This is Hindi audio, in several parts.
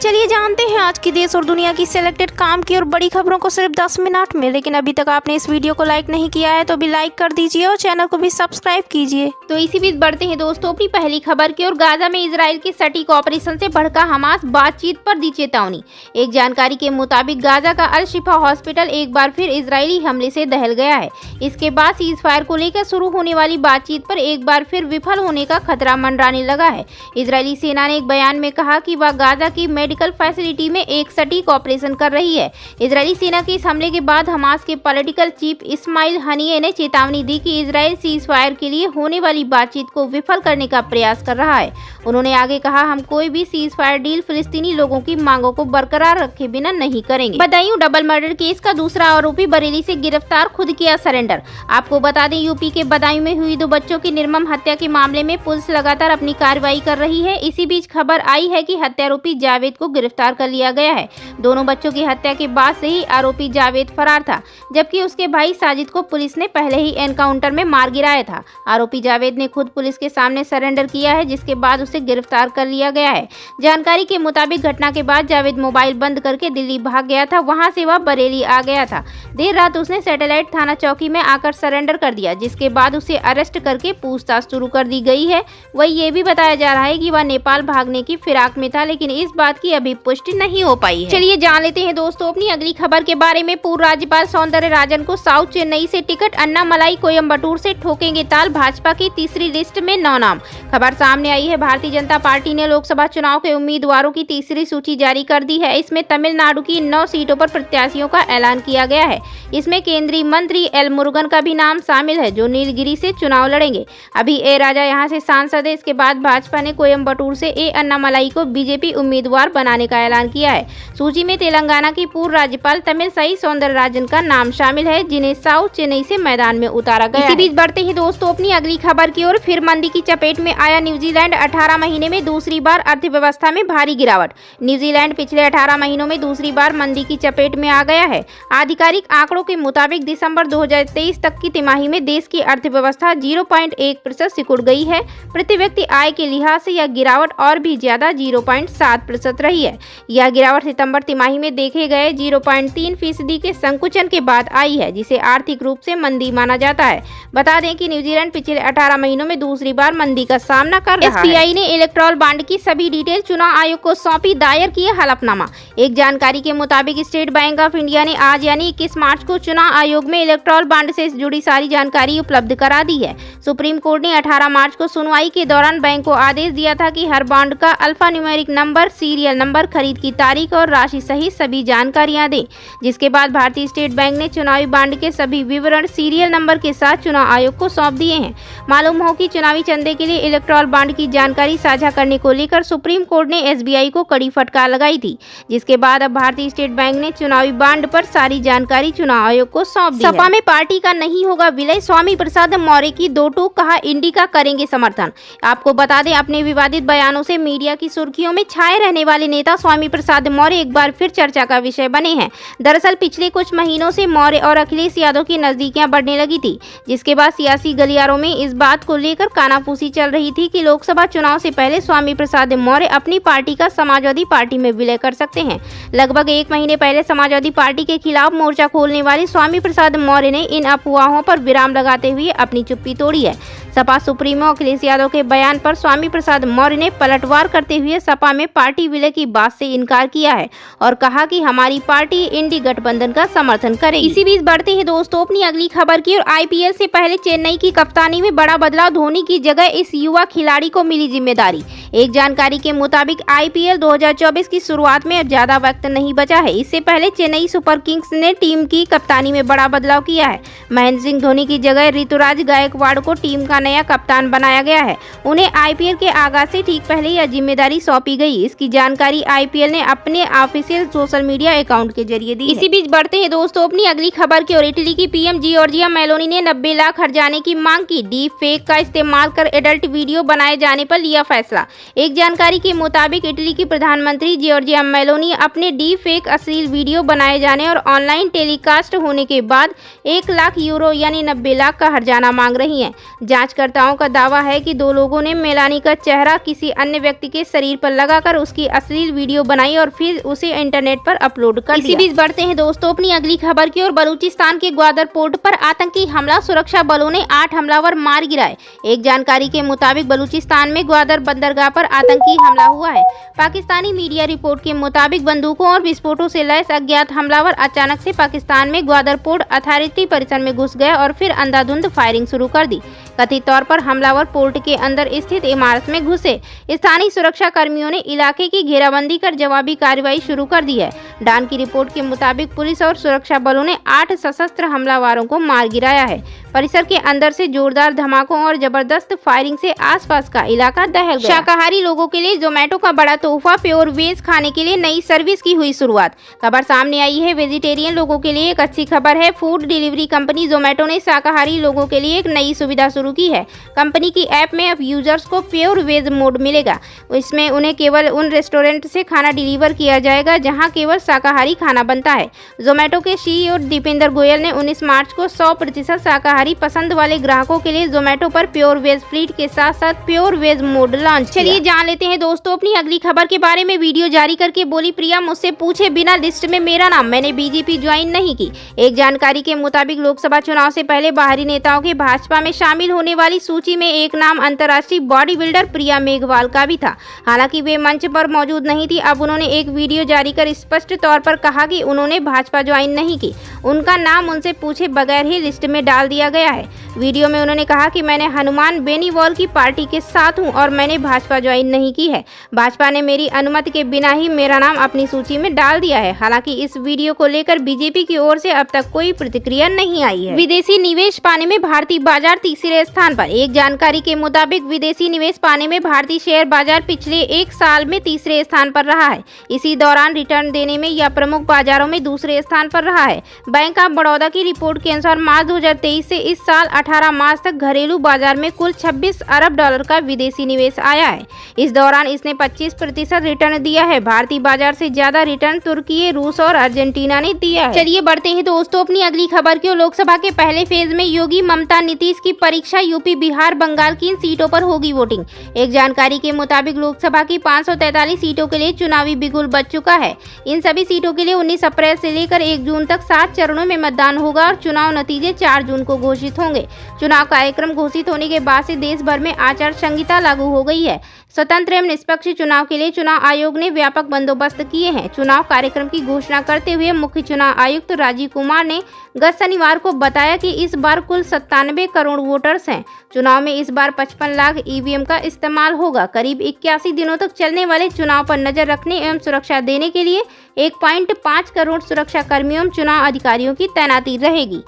चलिए जानते हैं आज की देश और दुनिया की सिलेक्टेड काम की और बड़ी खबरों को सिर्फ 10 मिनट में। लेकिन अभी तक आपने इस वीडियो को लाइक नहीं किया है तो भी लाइक कर दीजिए और चैनल को भी सब्सक्राइब कीजिए। तो इसी बीच बढ़ते हैं दोस्तों अपनी पहली खबर की और गाजा में इजराइल के सटीक ऑपरेशन से भड़का हमास, बातचीत पर दी चेतावनी। एक जानकारी के मुताबिक गाजा का अल शिफा हॉस्पिटल एक बार फिर इजरायली हमले से दहल गया है। इसके बाद सीज फायर को लेकर शुरू होने वाली बातचीत पर एक बार फिर विफल होने का खतरा मंडराने लगा है। इजरायली सेना ने एक बयान में कहा कि वह गाजा की मेडिकल फैसिलिटी में एक सटीक ऑपरेशन कर रही है। इजरायली सेना के इस हमले के बाद हमास के पॉलिटिकल चीफ इस्माइल हनिये ने चेतावनी दी कि इजराइल सीज फायर के लिए होने वाली बातचीत को विफल करने का प्रयास कर रहा है। उन्होंने आगे कहा, हम कोई भी सीज फायर डील फिलिस्तीनी लोगों की मांगों को बरकरार रखे बिना नहीं करेंगे। बदायूं डबल मर्डर केस का दूसरा आरोपी बरेली से गिरफ्तार, खुद किया सरेंडर। आपको बता दें, यूपी के बदायूं में हुई 2 बच्चों की निर्मम हत्या के मामले में पुलिस लगातार अपनी कार्रवाई कर रही है। इसी बीच खबर आई है कि हत्यारोपी जावेद को गिरफ्तार कर लिया गया है। दोनों बच्चों की हत्या के बाद से ही आरोपी जावेद फरार था, जबकि उसके भाई साजिद को पुलिस ने पहले ही एनकाउंटर में मार गिराया था। आरोपी जावेद ने खुद पुलिस के सामने सरेंडर किया है, जिसके बाद उसे गिरफ्तार कर लिया गया है। जानकारी के मुताबिक घटना के बाद जावेद मोबाइल बंद करके दिल्ली भाग गया था, वहां से वह बरेली आ गया था। देर रात उसने सैटेलाइट थाना चौकी में आकर सरेंडर कर दिया, जिसके बाद उसे अरेस्ट करके पूछताछ शुरू कर दी गई है। वही ये भी बताया जा रहा है कि वह नेपाल भागने की फिराक में था, लेकिन इस बात की अभी पुष्टि नहीं हो पाई है। चलिए जान लेते हैं दोस्तों अपनी अगली खबर के बारे में। पूर्व राज्यपाल सौंदरराजन को साउथ चेन्नई से टिकट, अन्नामलाई कोयम्बटूर से ठोकेंगे ताल, भाजपा की तीसरी लिस्ट में 9 नाम। खबर सामने आई है, भारतीय जनता पार्टी ने लोकसभा चुनाव के उम्मीदवारों की तीसरी सूची जारी कर दी है। इसमें तमिलनाडु की 9 सीटों पर प्रत्याशियों का ऐलान किया गया है। इसमें केंद्रीय मंत्री एल मुरुगन का भी नाम शामिल है, जो नीलगिरी से चुनाव लड़ेंगे। अभी ए राजा यहाँ से सांसद है। इसके बाद भाजपा ने कोयम्बटूर से ए अन्नामलाई को बीजेपी उम्मीदवार बनाने का ऐलान किया है। सूची में तेलंगाना की पूर्व राज्यपाल तमिलसाई सौंदरराजन का नाम शामिल है, जिन्हें साउथ चेन्नई से मैदान में उतारा गया। इसी बीच बढ़ते ही दोस्तों अपनी अगली खबर की ओर। फिर मंदी की चपेट में आया न्यूजीलैंड, 18 महीने में दूसरी बार अर्थव्यवस्था में भारी गिरावट। न्यूजीलैंड पिछले 18 महीनों में दूसरी बार मंदी की चपेट में आ गया है। आधिकारिक आंकड़ों के मुताबिक दिसंबर 2023 तक की तिमाही में देश की अर्थव्यवस्था 0.1% सिकुड़ गई है। प्रति व्यक्ति आय के लिहाज से यह गिरावट और भी ज्यादा 0.7% रही है। यह गिरावट सितंबर तिमाही में देखे गए 0.3% के संकुचन के बाद आई है, जिसे आर्थिक रूप से मंदी माना जाता है। बता दें कि न्यूजीलैंड पिछले 18 महीनों में दूसरी बार मंदी का सामना कर रहा है। एसबीआई ने इलेक्टोरल बॉन्ड की सभी डिटेल चुनाव आयोग को सौंपी, दायर किए हलफनामा। एक जानकारी के मुताबिक स्टेट बैंक ऑफ इंडिया ने आज यानी 21 मार्च को चुनाव आयोग में इलेक्टोरल बॉन्ड से जुड़ी सारी जानकारी उपलब्ध करा दी है। सुप्रीम कोर्ट ने 18 मार्च को सुनवाई के दौरान बैंक को आदेश दिया था कि हर बॉन्ड का alpha numeric number, serial number, खरीद की तारीख और राशि सहित सभी जानकारियां दें। जिसके बाद भारतीय स्टेट बैंक ने चुनावी बॉन्ड के सभी विवरण सीरियल नंबर के साथ चुनाव आयोग को सौंप दिए हैं। मालूम हो कि चुनावी चंदे के लिए इलेक्टोरल बॉन्ड की जानकारी साझा करने को लेकर सुप्रीम कोर्ट ने एसबीआई को कड़ी फटकार लगाई थी, जिसके बाद अब भारतीय स्टेट बैंक ने चुनावी बॉन्ड पर सारी जानकारी चुनाव आयोग को सौंप दी है। सपा में पार्टी का नहीं होगा विलय, स्वामी प्रसाद मौर्य की 2 टूक, कहा इंडी का करेंगे समर्थन। आपको बता दें, अपने विवादित बयानों से मीडिया की सुर्खियों में छाए रहने वाले नेता स्वामी प्रसाद मौर्य एक बार फिर चर्चा का विषय बने हैं। दरअसल पिछले कुछ महीनों से मौर्य और अखिलेश यादव की नजदीकियां बढ़ने लगी थी, जिसके बाद सियासी गलियारों में इस बात को लेकर कानाफूसी चल रही थी कि लोकसभा चुनाव से पहले स्वामी प्रसाद मौर्य अपनी पार्टी का समाजवादी पार्टी में विलय कर सकते हैं। लगभग 1 महीने पहले समाजवादी पार्टी के खिलाफ मोर्चा खोलने वाले स्वामी प्रसाद मौर्य ने इन अफवाहों पर विराम लगाते हुए अपनी चुप्पी तोड़ी है। सपा सुप्रीमो अखिलेश यादव के बयान पर स्वामी प्रसाद मौर्य ने पलटवार करते हुए सपा में पार्टी विलय की बात से इनकार किया है और कहा कि हमारी पार्टी इंडी गठबंधन का समर्थन करेगी। इसी बीच बढ़ते हैं दोस्तों अपनी अगली खबर की और। आईपीएल से पहले चेन्नई की कप्तानी में बड़ा बदलाव, धोनी की जगह इस युवा खिलाड़ी को मिली जिम्मेदारी। एक जानकारी के मुताबिक आईपीएल 2024 की शुरुआत में अब ज्यादा वक्त नहीं बचा है। इससे पहले चेन्नई सुपर किंग्स ने टीम की कप्तानी में बड़ा बदलाव किया है। महेंद्र सिंह धोनी की जगह ऋतुराज गायकवाड़ को टीम का नया कप्तान बनाया गया है। उन्हें आईपीएल के आगाज से ठीक पहले यह जिम्मेदारी सौंपी गई। इसकी जानकारी आईपीएल ने अपने ऑफिशियल सोशल मीडिया अकाउंट के जरिए दी। इसी बीच बढ़ते हैं दोस्तों अपनी अगली खबर की ओर। इटली की पीएम जियोर्जिया मेलोनी ने 90 लाख हर्जाने की मांग की। डीप फेक का इस्तेमाल कर एडल्ट वीडियो बनाए जाने पर लिया फैसला। एक जानकारी के मुताबिक इटली की प्रधानमंत्री जियोर्जिया मेलोनी अपने डीप फेक अश्लील वीडियो बनाए जाने और ऑनलाइन टेलीकास्ट होने के बाद 1 लाख यूरो यानी 90 लाख का हर्जाना मांग रही हैं। जांचकर्ताओं का दावा है कि 2 लोगों ने मेलानी का चेहरा किसी अन्य व्यक्ति के शरीर पर लगाकर उसकी अश्लील वीडियो बनाई और फिर उसे इंटरनेट पर अपलोड कर दिया। इसी बीच बढ़ते हैं दोस्तों अपनी अगली खबर की ओर। बलूचिस्तान के ग्वादर पोर्ट पर आतंकी हमला, सुरक्षा बलों ने 8 हमलावर मार गिराए। एक जानकारी के मुताबिक बलूचिस्तान में ग्वादर बंदरगाह पर आतंकी हमला हुआ है। पाकिस्तानी मीडिया रिपोर्ट के मुताबिक बंदूकों और विस्फोटों से लैस अज्ञात हमलावर अचानक से पाकिस्तान में ग्वादर पोर्ट अथॉरिटी परिसर में घुस गए और फिर अंधाधुंध फायरिंग शुरू कर दी। कथित तौर पर हमलावर पोर्ट के अंदर स्थित इमारत में घुसे। स्थानीय सुरक्षा कर्मियों ने इलाके की घेराबंदी कर जवाबी कार्रवाई शुरू कर दी है। डान की रिपोर्ट के मुताबिक पुलिस और सुरक्षा बलों ने 8 सशस्त्र हमलावरों को मार गिराया है। परिसर के अंदर से जोरदार धमाकों और जबरदस्त फायरिंग से आसपास का इलाका दहल गया। शाकाहारी लोगों के लिए जोमेटो का बड़ा तोहफा, प्योर वेज खाने के लिए नई सर्विस की हुई शुरुआत। खबर सामने आई है वेजिटेरियन लोगों के लिए एक अच्छी खबर है। फूड डिलीवरी कंपनी जोमेटो ने शाकाहारी लोगों के लिए एक नई सुविधा शुरू की है। कंपनी की ऐप में अब यूजर्स को प्योर वेज मोड मिलेगा। इसमें उन्हें केवल उन रेस्टोरेंट से खाना डिलीवर किया जाएगा जहां केवल शाकाहारी खाना बनता है। जोमेटो के सीईओ दीपेंद्र गोयल ने 19 मार्च को 100% शाकाहारी पसंद वाले ग्राहकों के लिए जोमेटो पर प्योर वेज फ्लीट के साथ साथ प्योर वेज मोड लॉन्च। चलिए जान लेते हैं दोस्तों अपनी अगली खबर के बारे में। वीडियो जारी करके बोली प्रिया, मुझसे पूछे बिना लिस्ट में मेरा नाम, मैंने बीजेपी ज्वाइन नहीं की। एक जानकारी के मुताबिक लोकसभा चुनाव से पहले बाहरी नेताओं के भाजपा में शामिल होने वाली सूची में एक नाम अंतर्राष्ट्रीय बॉडी बिल्डर प्रिया मेघवाल का भी था। हालांकि वे मंच पर मौजूद नहीं थी। अब उन्होंने एक वीडियो जारी कर स्पष्ट तौर पर कहा कि उन्होंने भाजपा ज्वाइन नहीं की। उनका नाम उनसे पूछे बगैर ही लिस्ट में डाल दिया गया है। वीडियो में उन्होंने कहा कि मैंने हनुमान बेनीवाल की पार्टी के साथ हूं और मैंने भाजपा ज्वाइन नहीं की है। भाजपा ने मेरी अनुमति के बिना ही मेरा नाम अपनी सूची में डाल दिया है। हालांकि इस वीडियो को लेकर बीजेपी की ओर से अब तक कोई प्रतिक्रिया नहीं आई है। विदेशी निवेश पाने में भारतीय बाजार तीसरे स्थान पर। एक जानकारी के मुताबिक विदेशी निवेश पाने में भारतीय शेयर बाजार पिछले 1 साल में तीसरे स्थान पर रहा है। इसी दौरान रिटर्न देने में यह प्रमुख बाजारों में दूसरे स्थान पर रहा है। बैंक ऑफ बड़ौदा की रिपोर्ट के अनुसार मार्च 2023 से इस साल 18 मार्च तक घरेलू बाजार में कुल 26 अरब डॉलर का विदेशी निवेश आया है। इस दौरान इसने 25% रिटर्न दिया है। भारतीय बाजार से ज्यादा रिटर्न तुर्की, रूस और अर्जेंटीना ने दिया है। चलिए बढ़ते हैं दोस्तों अपनी अगली खबर की। लोकसभा के पहले फेज में योगी, ममता, नीतीश की परीक्षा। यूपी, बिहार, बंगाल की इन सीटों पर होगी वोटिंग। एक जानकारी के मुताबिक लोकसभा की 543 सीटों के लिए चुनावी बिगुल बज चुका है। इन सभी सीटों के लिए 19 अप्रैल से लेकर 1 जून तक 7 चरणों में मतदान होगा और चुनाव नतीजे 4 जून को घोषित होंगे। चुनाव कार्यक्रम घोषित होने के बाद से देश भर में आचार संहिता लागू हो गई है। स्वतंत्र एवं निष्पक्ष चुनाव के लिए चुनाव आयोग ने व्यापक बंदोबस्त किए हैं। चुनाव कार्यक्रम की घोषणा करते हुए मुख्य चुनाव आयुक्त राजीव कुमार ने गत शनिवार को बताया कि इस बार कुल 97 करोड़ वोटर्स हैं। चुनाव में इस बार 55 लाख ईवीएम का इस्तेमाल होगा। करीब 81 दिनों तक चलने वाले चुनाव पर नजर रखने एवं सुरक्षा देने के लिए 1.5 करोड़ सुरक्षा कर्मियों एवं चुनाव अधिकारियों की तैनाती रहेगी।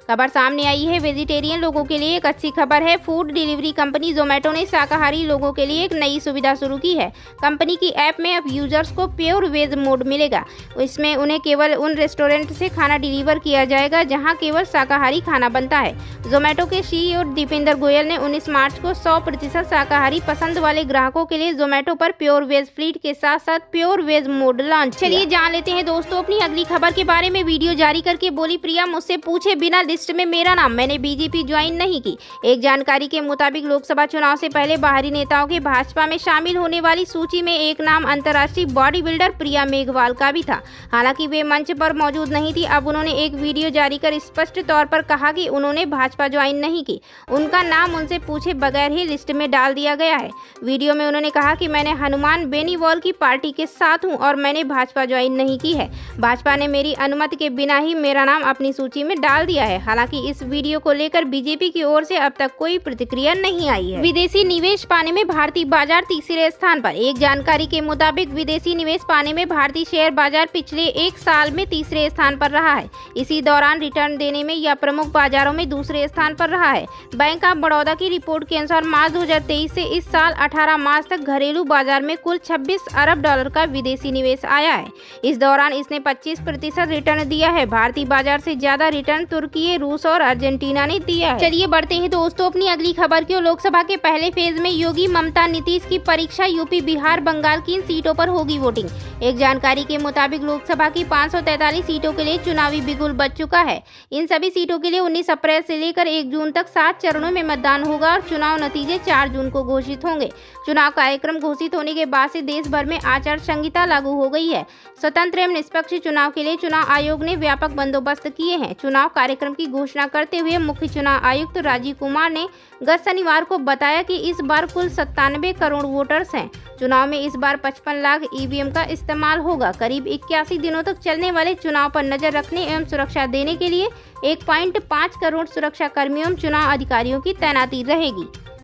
खबर सामने आई है वेजिटेरियन लोगों के लिए एक अच्छी खबर है। फूड डिलीवरी कंपनी जोमेटो ने शाकाहारी लोगों के लिए एक नई सुविधा शुरू की है। कंपनी की ऐप में अब यूजर्स को प्योर वेज मोड मिलेगा। इसमें उन्हें केवल उन रेस्टोरेंट से खाना डिलीवर किया जाएगा जहां केवल शाकाहारी खाना बनता है। जोमेटो के सीईओ दीपेंद्र गोयल ने 19 मार्च को 100% शाकाहारी पसंद वाले ग्राहकों के लिए जोमेटो पर प्योर वेज फ्लीट के साथ साथ प्योर वेज मोड लॉन्च। चलिए जान लेते हैं दोस्तों अपनी अगली खबर के बारे में। वीडियो जारी करके बोली प्रिया, मुझसे पूछे बिना लिस्ट में मेरा नाम, मैंने बीजेपी ज्वाइन नहीं की। एक जानकारी के मुताबिक लोकसभा चुनाव से पहले बाहरी नेताओं के भाजपा में शामिल होने वाली सूची में एक नाम अंतर्राष्ट्रीय बॉडी बिल्डर प्रिया मेघवाल का भी था। हालांकि वे मंच पर मौजूद नहीं थी। अब उन्होंने एक वीडियो जारी कर स्पष्ट तौर पर कहा कि उन्होंने भाजपा ज्वाइन नहीं की। उनका नाम उनसे पूछे बगैर ही लिस्ट में डाल दिया गया है। वीडियो में उन्होंने कहा कि मैंने हनुमान बेनीवाल की पार्टी के साथ हूं और मैंने भाजपा ज्वाइन नहीं की है। भाजपा ने मेरी अनुमति के बिना ही मेरा नाम अपनी सूची में डाल दिया है। हालांकि इस वीडियो को लेकर बीजेपी की ओर से अब तक कोई प्रतिक्रिया नहीं आई है। विदेशी निवेश पाने में भारतीय बाजार तीसरे स्थान पर। एक जानकारी के मुताबिक विदेशी निवेश पाने में भारतीय शेयर बाजार पिछले 1 साल में तीसरे स्थान पर रहा है। इसी दौरान रिटर्न देने में यह प्रमुख बाजारों में दूसरे स्थान पर रहा है। बैंक ऑफ बड़ौदा की रिपोर्ट के अनुसार मार्च 2023 से इस साल 18 मार्च तक घरेलू बाजार में कुल 26 अरब डॉलर का विदेशी निवेश आया है। इस दौरान इसने 25% रिटर्न दिया है। भारतीय बाजार से ज्यादा रिटर्न तुर्की, में रूस और अर्जेंटीना ने दिया है। चलिए बढ़ते हैं दोस्तों अपनी अगली खबर की। लोकसभा के पहले फेज में योगी, ममता, नीतीश की परीक्षा। यूपी, बिहार, बंगाल की इन सीटों पर होगी वोटिंग। एक जानकारी के मुताबिक लोकसभा की 543 सीटों के लिए चुनावी बिगुल बज चुका है। इन सभी सीटों के लिए 19 अप्रैल से लेकर 1 जून तक 7 चरणों में मतदान होगा और चुनाव नतीजे 4 जून को घोषित होंगे। चुनाव कार्यक्रम घोषित होने के बाद से देश भर में आचार संहिता लागू हो गई है। स्वतंत्र एवं निष्पक्ष चुनाव के लिए चुनाव आयोग ने व्यापक बंदोबस्त किए हैं। चुनाव कार्यक्रम की घोषणा करते हुए मुख्य चुनाव आयुक्त राजीव कुमार ने गत शनिवार को बताया कि इस बार कुल 97 करोड़ वोटर्स हैं। चुनाव में इस बार 55 लाख ईवीएम का इस्तेमाल होगा। करीब 81 दिनों तक चलने वाले चुनाव पर नजर रखने एवं सुरक्षा देने के लिए 1.5 करोड़ सुरक्षा कर्मियों एवं चुनाव अधिकारियों की तैनाती रहेगी।